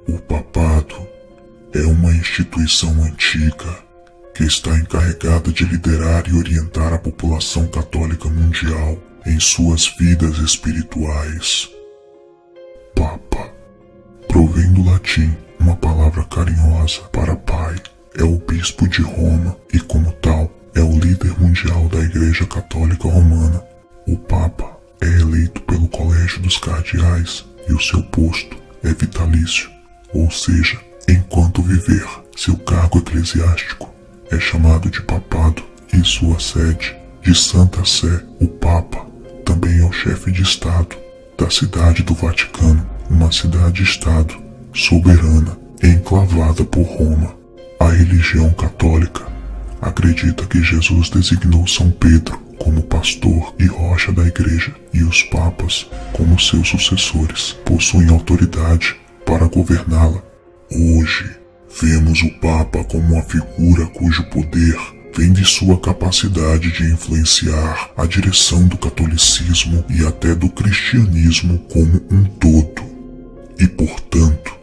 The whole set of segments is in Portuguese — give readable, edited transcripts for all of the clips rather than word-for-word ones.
O papado é uma instituição antiga que está encarregada de liderar e orientar a população católica mundial em suas vidas espirituais. Papa provém do latim uma palavra carinhosa para pai. É o bispo de Roma e, como tal, é o líder mundial da Igreja Católica Romana. O Papa é eleito pelo Colégio dos Cardeais e o seu posto é vitalício, ou seja, enquanto viver seu cargo eclesiástico é chamado de papado, e sua sede de Santa Sé. O Papa também é o chefe de Estado da cidade do Vaticano, uma cidade-estado soberana enclavada por Roma. A religião católica acredita que Jesus designou São Pedro como pastor e rocha da igreja, e os papas, como seus sucessores, possuem autoridade para governá-la. Hoje, vemos o Papa como uma figura cujo poder vem de sua capacidade de influenciar a direção do catolicismo e até do cristianismo como um todo, e, portanto,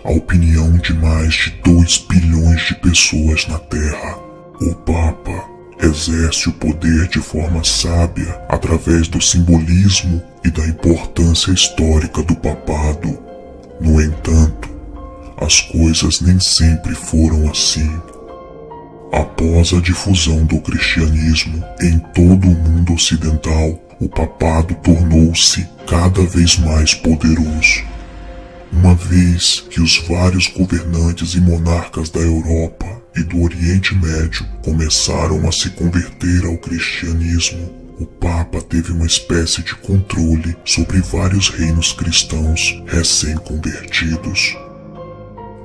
a opinião de mais de 2 bilhões de pessoas na Terra. O Papa exerce o poder de forma sábia através do simbolismo e da importância histórica do papado. No entanto, as coisas nem sempre foram assim. Após a difusão do cristianismo em todo o mundo ocidental, o papado tornou-se cada vez mais poderoso. Uma vez que os vários governantes e monarcas da Europa e do Oriente Médio começaram a se converter ao cristianismo, o Papa teve uma espécie de controle sobre vários reinos cristãos recém-convertidos.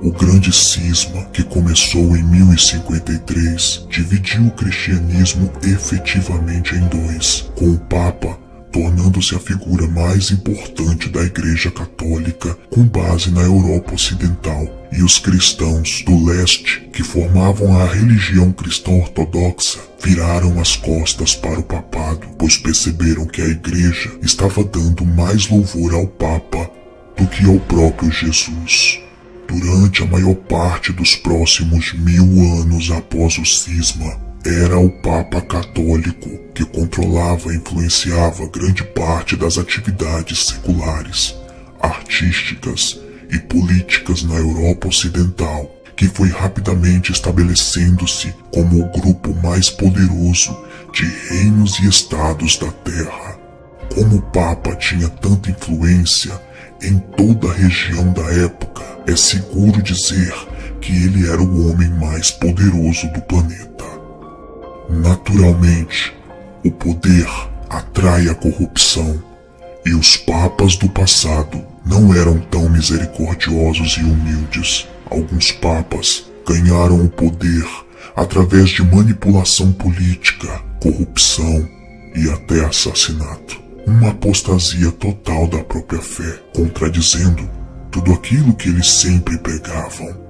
O grande cisma, que começou em 1053, dividiu o cristianismo efetivamente em 2, com o Papa tornando-se a figura mais importante da Igreja Católica com base na Europa Ocidental, e os cristãos do leste, que formavam a religião cristã ortodoxa, viraram as costas para o papado, pois perceberam que a Igreja estava dando mais louvor ao Papa do que ao próprio Jesus. Durante a maior parte dos próximos 1000 anos após o cisma, era o Papa católico que controlava e influenciava grande parte das atividades seculares, artísticas e políticas na Europa Ocidental, que foi rapidamente estabelecendo-se como o grupo mais poderoso de reinos e estados da Terra. Como o Papa tinha tanta influência em toda a região da época, é seguro dizer que ele era o homem mais poderoso do planeta. Naturalmente, o poder atrai a corrupção, e os papas do passado não eram tão misericordiosos e humildes. Alguns papas ganharam o poder através de manipulação política, corrupção e até assassinato. Uma apostasia total da própria fé, contradizendo tudo aquilo que eles sempre pregavam.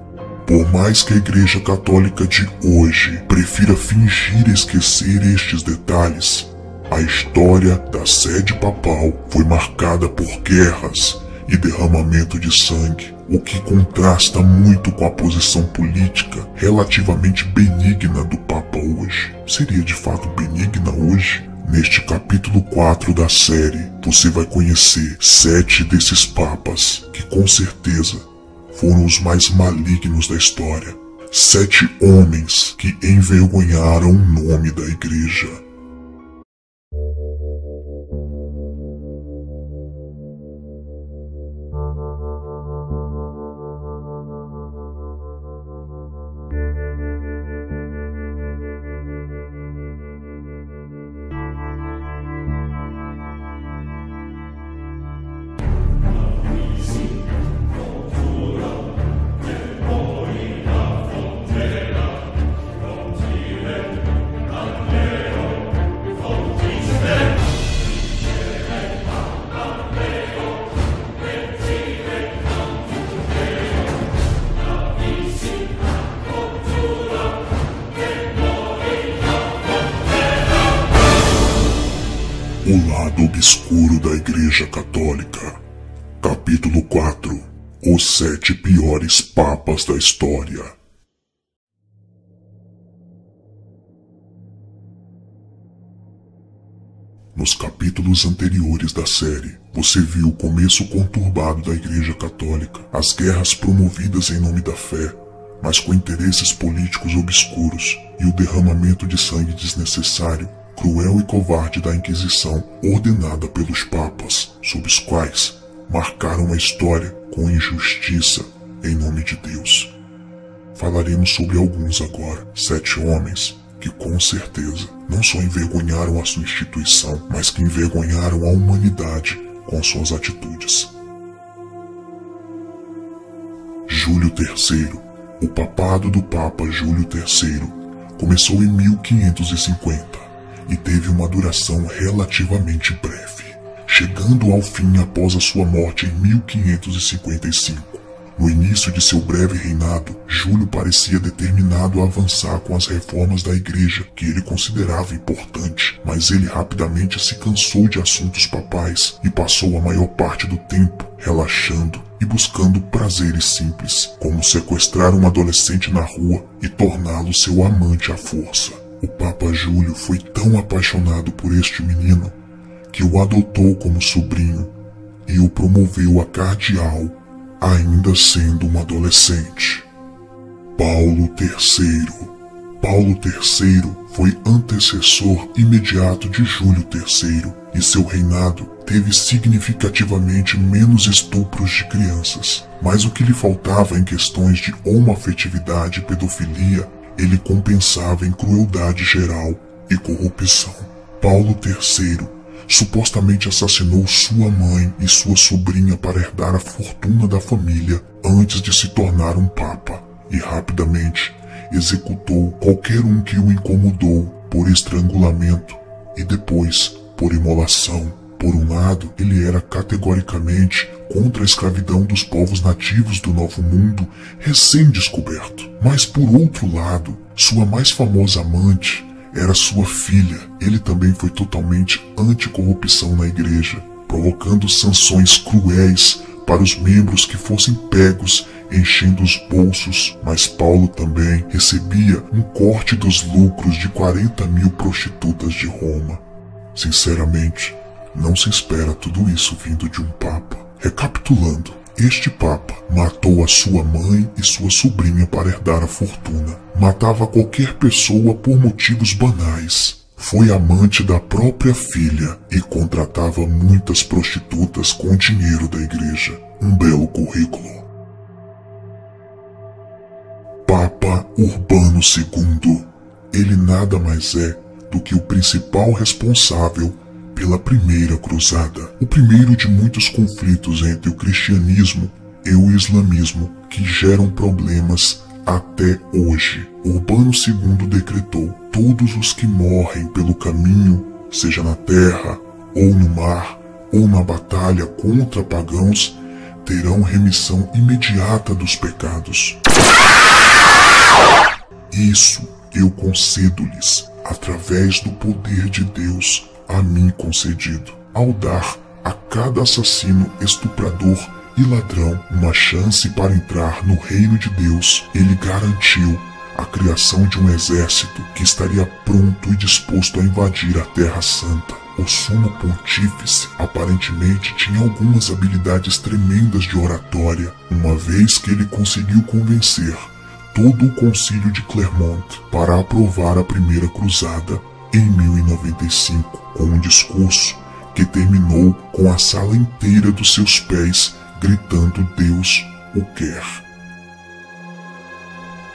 Por mais que a Igreja Católica de hoje prefira fingir esquecer estes detalhes, a história da sede papal foi marcada por guerras e derramamento de sangue, o que contrasta muito com a posição política relativamente benigna do Papa hoje. Seria de fato benigna hoje? Neste capítulo 4 da série, você vai conhecer 7 desses papas que com certeza foram os mais malignos da história. 7 homens que envergonharam o nome da Igreja. O lado obscuro da Igreja Católica. Capítulo 4. Os 7 piores papas da história. Nos capítulos anteriores da série, você viu o começo conturbado da Igreja Católica, as guerras promovidas em nome da fé, mas com interesses políticos obscuros, e o derramamento de sangue desnecessário, cruel e covarde da Inquisição ordenada pelos papas, sob os quais marcaram a história com injustiça em nome de Deus. Falaremos sobre alguns agora, 7 homens que com certeza não só envergonharam a sua instituição, mas que envergonharam a humanidade com suas atitudes. Júlio III, o papado do Papa Júlio III, começou em 1550 e teve uma duração relativamente breve, chegando ao fim após a sua morte em 1555. No início de seu breve reinado, Júlio parecia determinado a avançar com as reformas da Igreja que ele considerava importante, mas ele rapidamente se cansou de assuntos papais e passou a maior parte do tempo relaxando e buscando prazeres simples, como sequestrar um adolescente na rua e torná-lo seu amante à força. O Papa Júlio foi tão apaixonado por este menino que o adotou como sobrinho e o promoveu a cardeal, ainda sendo um adolescente. Paulo III. Paulo III foi antecessor imediato de Júlio III e seu reinado teve significativamente menos estupros de crianças, mas o que lhe faltava em questões de homoafetividade e pedofilia, ele compensava em crueldade geral e corrupção. Paulo III supostamente assassinou sua mãe e sua sobrinha para herdar a fortuna da família antes de se tornar um papa, e rapidamente executou qualquer um que o incomodou por estrangulamento e depois por imolação. Por um lado, ele era categoricamente contra a escravidão dos povos nativos do Novo Mundo recém-descoberto, mas por outro lado, sua mais famosa amante era sua filha. Ele também foi totalmente anticorrupção na igreja, provocando sanções cruéis para os membros que fossem pegos enchendo os bolsos, mas Paulo também recebia um corte dos lucros de 40.000 prostitutas de Roma. Sinceramente, não se espera tudo isso vindo de um papa. Recapitulando, este papa matou a sua mãe e sua sobrinha para herdar a fortuna. Matava qualquer pessoa por motivos banais. Foi amante da própria filha e contratava muitas prostitutas com o dinheiro da igreja. Um belo currículo. Papa Urbano II. Ele nada mais é do que o principal responsável pela Primeira Cruzada, o primeiro de muitos conflitos entre o cristianismo e o islamismo que geram problemas até hoje. Urbano II decretou: todos os que morrem pelo caminho, seja na terra, ou no mar, ou na batalha contra pagãos, terão remissão imediata dos pecados. Isso eu concedo-lhes, através do poder de Deus a mim concedido, ao dar a cada assassino, estuprador e ladrão uma chance para entrar no reino de Deus. Ele garantiu a criação de um exército que estaria pronto e disposto a invadir a Terra Santa. O sumo pontífice aparentemente tinha algumas habilidades tremendas de oratória, uma vez que ele conseguiu convencer todo o concílio de Clermont para aprovar a Primeira Cruzada em 1095, com um discurso que terminou com a sala inteira dos seus pés gritando Deus o quer.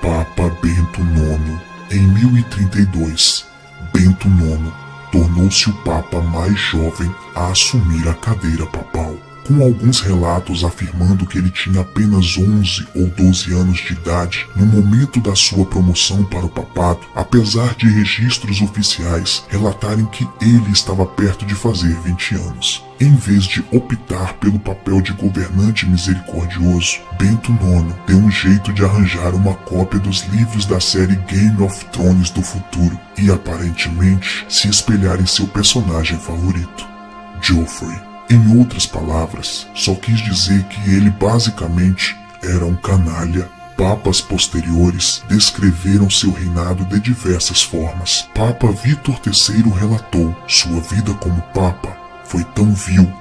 Papa Bento IX. Em 1032, Bento IX tornou-se o papa mais jovem a assumir a cadeira papal, com alguns relatos afirmando que ele tinha apenas 11 ou 12 anos de idade no momento da sua promoção para o papado, apesar de registros oficiais relatarem que ele estava perto de fazer 20 anos. Em vez de optar pelo papel de governante misericordioso, Bento IX deu um jeito de arranjar uma cópia dos livros da série Game of Thrones do futuro e aparentemente se espelhar em seu personagem favorito, Joffrey. Em outras palavras, só quis dizer que ele basicamente era um canalha. Papas posteriores descreveram seu reinado de diversas formas. Papa Vítor III relatou: sua vida como Papa foi tão vil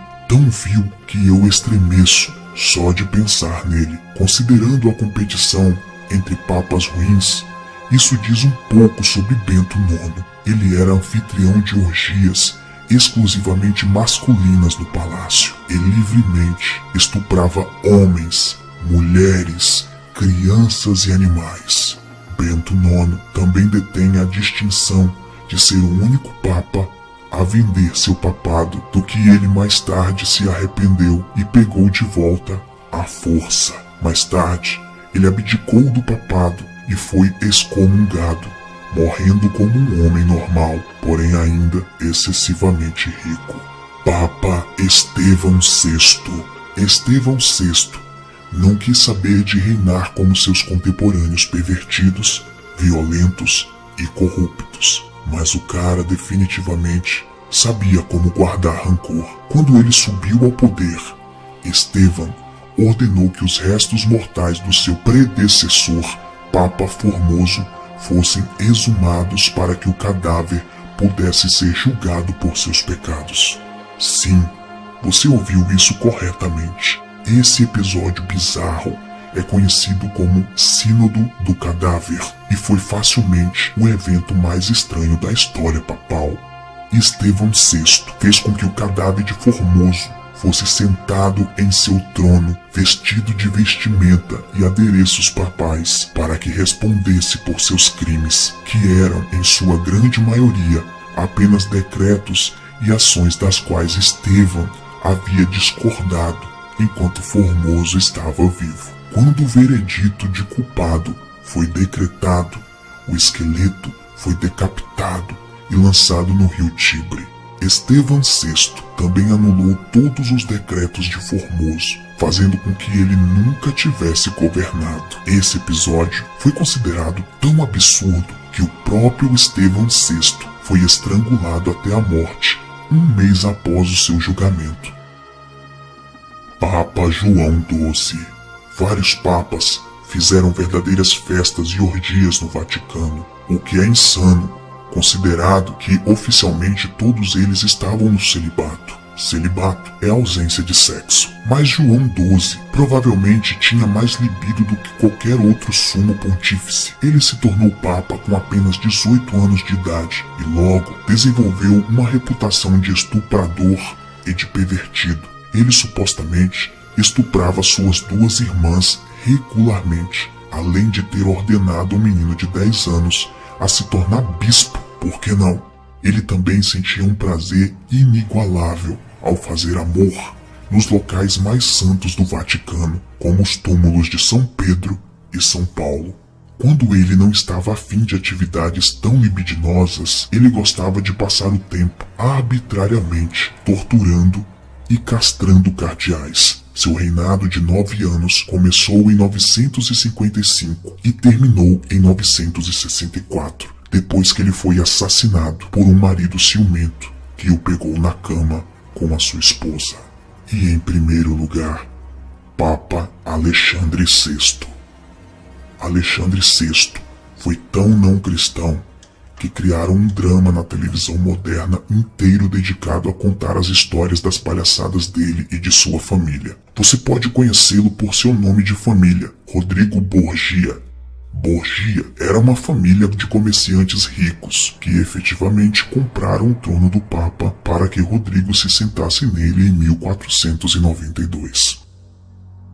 que eu estremeço só de pensar nele. Considerando a competição entre papas ruins, isso diz um pouco sobre Bento IX. Ele era anfitrião de orgias exclusivamente masculinas no palácio. Ele livremente estuprava homens, mulheres, crianças e animais. Bento IX também detém a distinção de ser o único papa a vender seu papado, do que ele mais tarde se arrependeu e pegou de volta à força. Mais tarde, ele abdicou do papado e foi excomungado, morrendo como um homem normal, porém ainda excessivamente rico. Papa Estevão VI. Estevão VI não quis saber de reinar como seus contemporâneos pervertidos, violentos e corruptos. Mas o cara definitivamente sabia como guardar rancor. Quando ele subiu ao poder, Estevão ordenou que os restos mortais do seu predecessor, Papa Formoso, fossem exumados para que o cadáver pudesse ser julgado por seus pecados. Sim, você ouviu isso corretamente. Esse episódio bizarro é conhecido como Sínodo do Cadáver e foi facilmente o evento mais estranho da história papal. Estevão VI fez com que o cadáver de Formoso fosse sentado em seu trono, vestido de vestimenta e adereços papais, para que respondesse por seus crimes, que eram, em sua grande maioria, apenas decretos e ações das quais Estevão havia discordado enquanto Formoso estava vivo. Quando o veredito de culpado foi decretado, o esqueleto foi decapitado e lançado no rio Tibre. Estevão VI também anulou todos os decretos de Formoso, fazendo com que ele nunca tivesse governado. Esse episódio foi considerado tão absurdo que o próprio Estevão VI foi estrangulado até a morte, um mês após o seu julgamento. Papa João XII. Vários papas fizeram verdadeiras festas e orgias no Vaticano, o que é insano, considerado que oficialmente todos eles estavam no celibato. Celibato é a ausência de sexo. Mas João XII provavelmente tinha mais libido do que qualquer outro sumo pontífice. Ele se tornou papa com apenas 18 anos de idade e logo desenvolveu uma reputação de estuprador e de pervertido. Ele supostamente estuprava suas duas irmãs regularmente, além de ter ordenado um menino de 10 anos a se tornar bispo. Por que não? Ele também sentia um prazer inigualável ao fazer amor nos locais mais santos do Vaticano, como os túmulos de São Pedro e São Paulo. Quando ele não estava afim de atividades tão libidinosas, ele gostava de passar o tempo arbitrariamente torturando e castrando cardeais. Seu reinado de 9 anos começou em 955 e terminou em 964, depois que ele foi assassinado por um marido ciumento que o pegou na cama com a sua esposa. E em primeiro lugar, Papa Alexandre VI. Alexandre VI foi tão não cristão que criaram um drama na televisão moderna inteiro dedicado a contar as histórias das palhaçadas dele e de sua família. Você pode conhecê-lo por seu nome de família, Rodrigo Borgia. Borgia era uma família de comerciantes ricos que efetivamente compraram o trono do Papa para que Rodrigo se sentasse nele em 1492.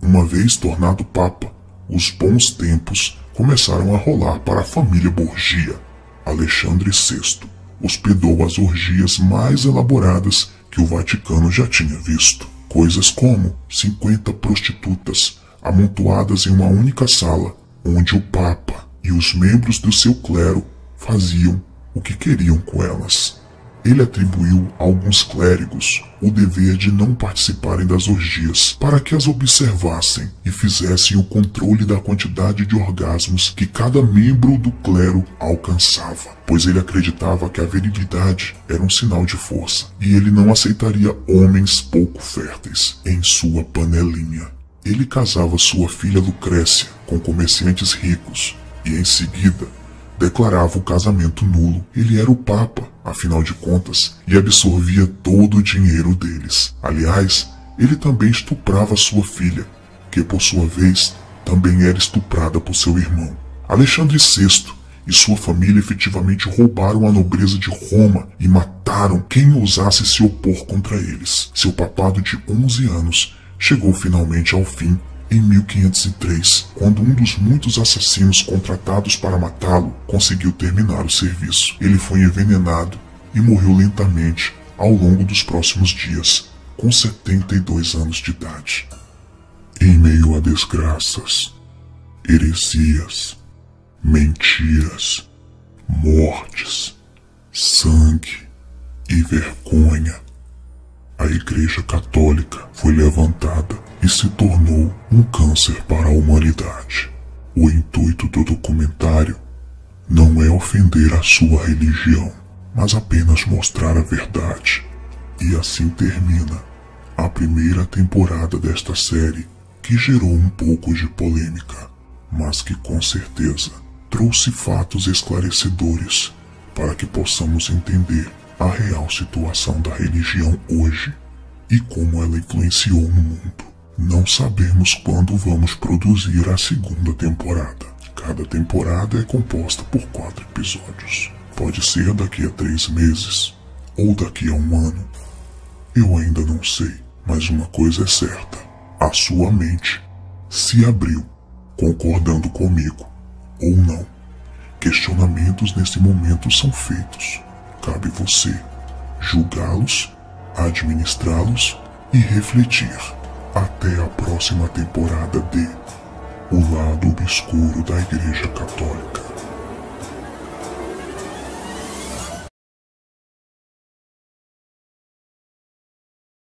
Uma vez tornado Papa, os bons tempos começaram a rolar para a família Borgia. Alexandre VI hospedou as orgias mais elaboradas que o Vaticano já tinha visto. Coisas como 50 prostitutas amontoadas em uma única sala, onde o Papa e os membros do seu clero faziam o que queriam com elas. Ele atribuiu a alguns clérigos o dever de não participarem das orgias, para que as observassem e fizessem o controle da quantidade de orgasmos que cada membro do clero alcançava, pois ele acreditava que a virilidade era um sinal de força e ele não aceitaria homens pouco férteis em sua panelinha. Ele casava sua filha Lucrécia com comerciantes ricos e, em seguida, declarava o casamento nulo. Ele era o Papa, afinal de contas, e absorvia todo o dinheiro deles. Aliás, ele também estuprava sua filha, que por sua vez também era estuprada por seu irmão. Alexandre VI e sua família efetivamente roubaram a nobreza de Roma e mataram quem ousasse se opor contra eles. Seu papado de 11 anos chegou finalmente ao fim em 1503, quando um dos muitos assassinos contratados para matá-lo conseguiu terminar o serviço. Ele foi envenenado e morreu lentamente ao longo dos próximos dias, com 72 anos de idade. Em meio a desgraças, heresias, mentiras, mortes, sangue e vergonha, a Igreja Católica foi levantada e se tornou um câncer para a humanidade. O intuito do documentário não é ofender a sua religião, mas apenas mostrar a verdade. E assim termina a primeira temporada desta série, que gerou um pouco de polêmica, mas que com certeza trouxe fatos esclarecedores para que possamos entender a real situação da religião hoje e como ela influenciou no mundo. Não sabemos quando vamos produzir a segunda temporada. Cada temporada é composta por 4 episódios. Pode ser daqui a 3 meses ou daqui a 1 ano. Eu ainda não sei, mas uma coisa é certa: a sua mente se abriu, concordando comigo ou não. Questionamentos nesse momento são feitos. Cabe você julgá-los, administrá-los e refletir. Até a próxima temporada de O Lado Obscuro da Igreja Católica.